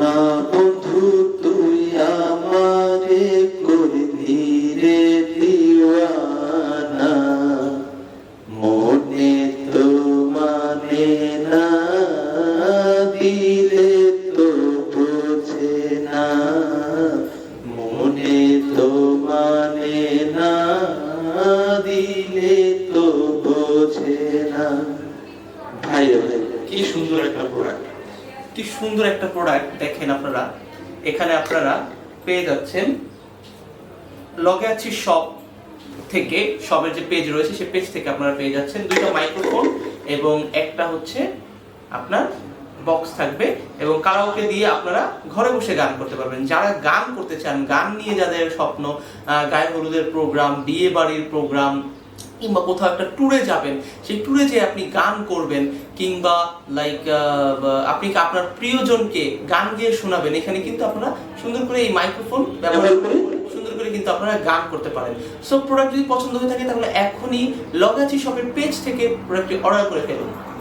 না বন্ধু তুই আমারে করলি রে দিওয়ানা, মনে তো মানে না, দিলে তো বোঝে না, মনে তো মানে না, দিলে তো বোঝে না। ভাই ভাই কি সুন্দর একটা প্রোডাক্ট, কি সুন্দর একটা প্রোডাক্ট দেখেন আপনারা। এখানে আপনারা পেয়ে যাচ্ছেন লগে আছি শপ থেকে, শপের যে পেজ রয়েছে সেই পেজ থেকে আপনারা পেয়ে যাচ্ছেন দুটো মাইক্রোফোন এবং একটা হচ্ছে আপনার বক্স থাকবে, এবং কারাওকে দিয়ে আপনারা ঘরে বসে গান করতে পারবেন। যারা গান করতে চান, গান নিয়ে যাদের স্বপ্ন, গায়ে হলুদের প্রোগ্রাম, বিয়ে বাড়ির প্রোগ্রাম, কিংবা কোথাও একটা ট্যুরে যাবেন, সেই ট্যুরে যে আপনি গান করবেন, কিংবা লাইক আপনি আপনার প্রিয়জনকে গান গেয়ে শোনাবেন, এখানে কিন্তু আপনারা সুন্দর করে এই মাইক্রোফোন ব্যবহার করে সুন্দর করে কিন্তু আপনারা গান করতে পারেন। সো প্রোডাক্ট যদি পছন্দ হয়ে থাকে তাহলে এখনই লগাচি শপের পেজ থেকে প্রোডাক্টটি অর্ডার করে ফেলুন।